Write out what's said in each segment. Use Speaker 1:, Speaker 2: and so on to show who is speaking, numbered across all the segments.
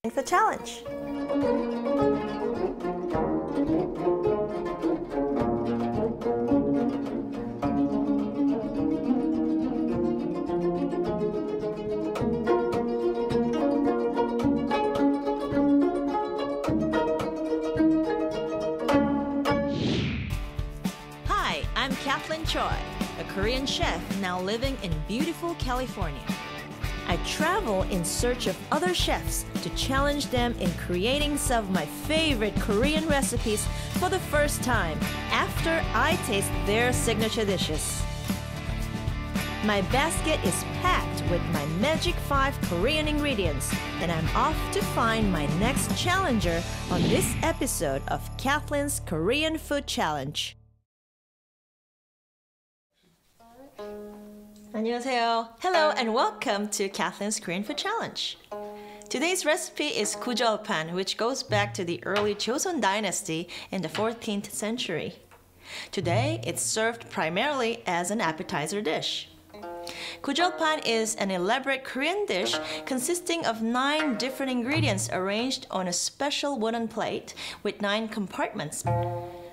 Speaker 1: for challenge.
Speaker 2: Hi, I'm Cathlyn Choi, a Korean chef now living in beautiful California. I travel in search of other chefs to challenge them in creating some of my favorite Korean recipes for the first time after I taste their signature dishes. My basket is packed with my magic 5 Korean ingredients, and I'm off to find my next challenger on this episode of Cathlyn's Korean Food Challenge. 안녕하세요. Hello and welcome to Cathlyn's Korean Food Challenge. Today's recipe is Gu Jeol Paan, which goes back to the early Joseon dynasty in the 14th century. Today, it's served primarily as an appetizer dish. Gu Jeol Paan is an elaborate Korean dish consisting of 9 different ingredients arranged on a special wooden plate with 9 compartments.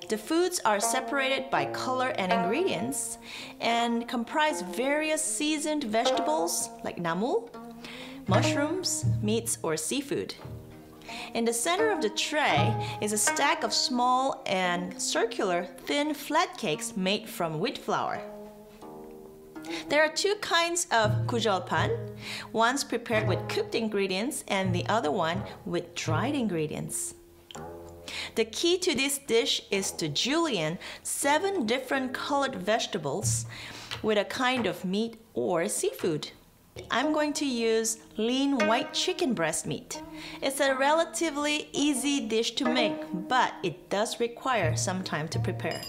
Speaker 2: The foods are separated by color and ingredients and comprise various seasoned vegetables like namu, mushrooms, meats, or seafood. In the center of the tray is a stack of small and circular thin flat cakes made from wheat flour. There are 2 kinds of Gu Jeol Paan. One's prepared with cooked ingredients and the other one with dried ingredients. The key to this dish is to julienne 7 different colored vegetables with a kind of meat or seafood. I'm going to use lean white chicken breast meat. It's a relatively easy dish to make, but it does require some time to prepare.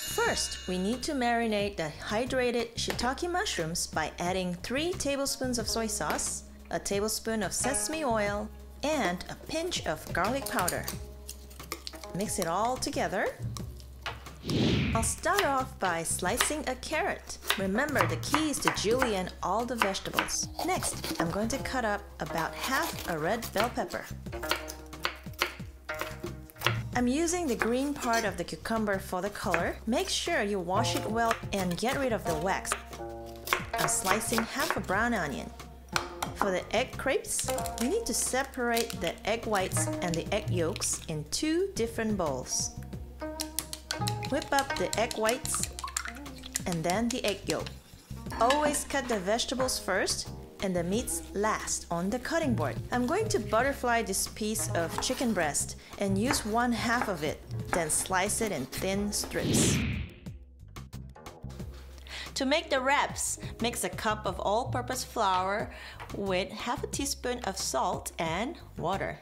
Speaker 2: First, we need to marinate the hydrated shiitake mushrooms by adding 3 tablespoons of soy sauce, a tablespoon of sesame oil, and a pinch of garlic powder. Mix it all together. I'll start off by slicing a carrot. Remember, the key is to julienne all the vegetables. Next, I'm going to cut up about half a red bell pepper. I'm using the green part of the cucumber for the color. Make sure you wash it well and get rid of the wax. I'm slicing half a brown onion. For the egg crepes, we need to separate the egg whites and the egg yolks in 2 different bowls. Whip up the egg whites and then the egg yolk. Always cut the vegetables first and the meats last on the cutting board. I'm going to butterfly this piece of chicken breast and use 1/2 of it, then slice it in thin strips. To make the wraps, mix a cup of all-purpose flour with 1/2 teaspoon of salt and water.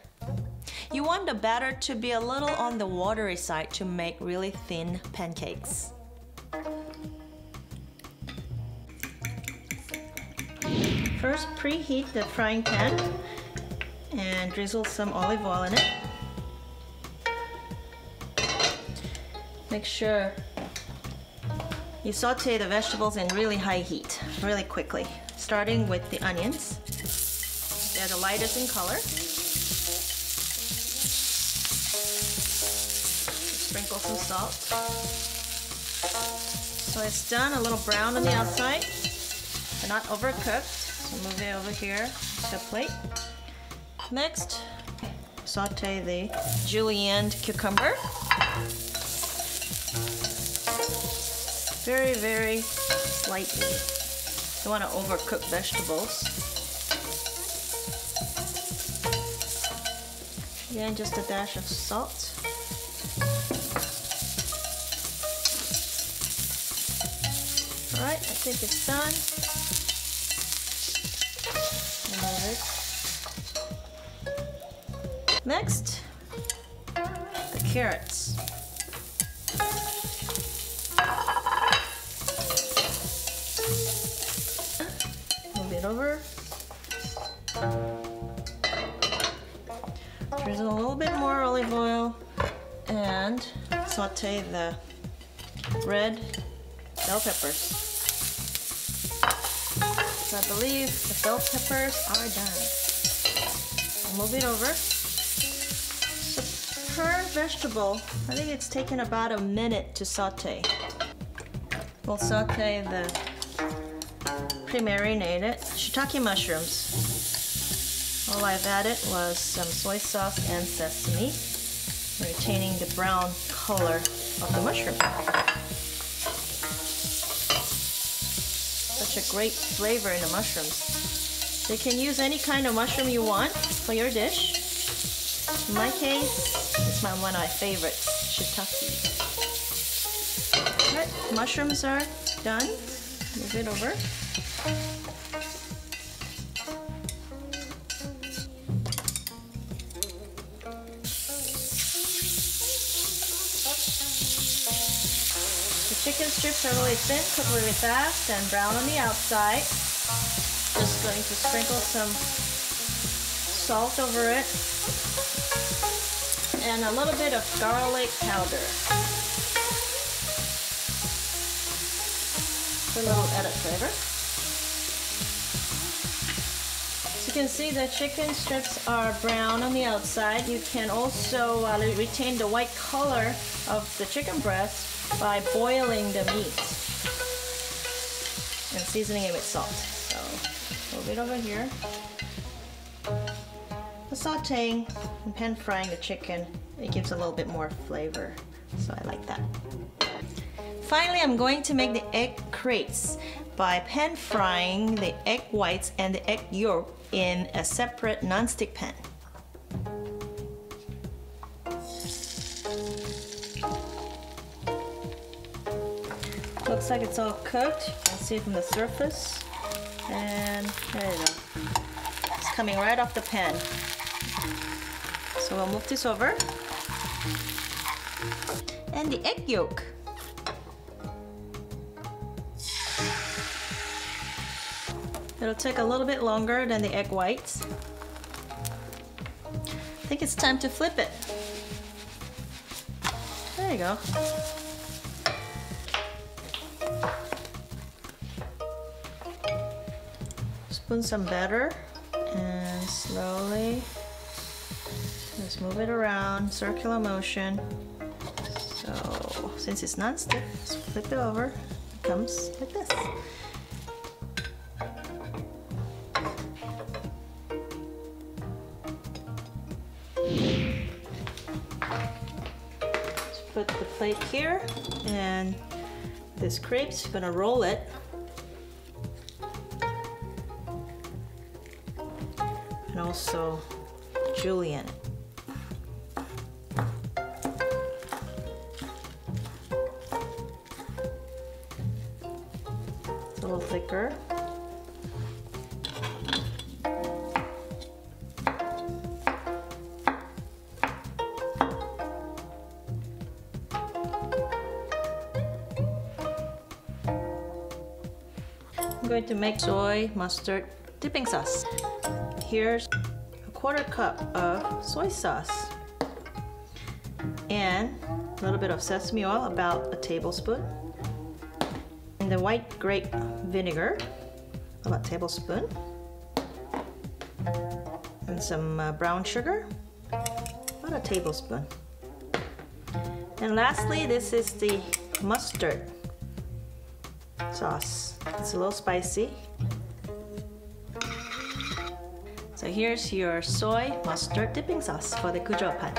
Speaker 2: You want the batter to be a little on the watery side to make really thin pancakes. First, preheat the frying pan and drizzle some olive oil in it. Make sure you saute the vegetables in really high heat, really quickly, starting with the onions. They're the lightest in color. Sprinkle some salt. So it's done, a little brown on the outside, but not overcooked. So move it over here to a plate. Next, saute the julienned cucumber. Very, very slightly. Don't want to overcook vegetables. Again, just a dash of salt. Alright, I think it's done. Remove it. Next, the carrots. Move it over. Drizzle a little bit more olive oil and saute the red bell peppers. So I believe the bell peppers are done. Move it over. So per vegetable, I think it's taken about a minute to saute. We'll saute the pre-marinated shiitake mushrooms. All I've added was some soy sauce and sesame, retaining the brown color of the mushroom. Such a great flavor in the mushrooms. You can use any kind of mushroom you want for your dish. In my case, it's one of my favorites, shiitake. Alright, mushrooms are done. Move it over. The chicken strips are really thin, cook really fast, and brown on the outside. Just going to sprinkle some salt over it and a little bit of garlic powder. For a little added flavor. So you can see the chicken strips are brown on the outside. You can also retain the white color of the chicken breast by boiling the meat and seasoning it with salt. So move it over here. The sauteing and pan frying the chicken, it gives a little bit more flavor. So I like that. Finally, I'm going to make the egg crepes by pan frying the egg whites and the egg yolk in a separate non-stick pan. Looks like it's all cooked. You can see it from the surface. And there you go. It's coming right off the pan. So we'll move this over. And the egg yolk. It'll take a little bit longer than the egg whites. I think it's time to flip it. There you go. Spoon some batter and slowly just move it around, circular motion. So since it's non-stick, just flip it over. It comes like this. Put the plate here, and this crepes, you're gonna roll it. And also julienne it. It's a little thicker. I'm going to make soy mustard dipping sauce. Here's a 1/4 cup of soy sauce and a little bit of sesame oil, about a tablespoon, and the white grape vinegar, about a tablespoon, and some brown sugar, about a tablespoon. And lastly, this is the mustard sauce. It's a little spicy. So here's your soy mustard dipping sauce for the Gu Jeol Paan.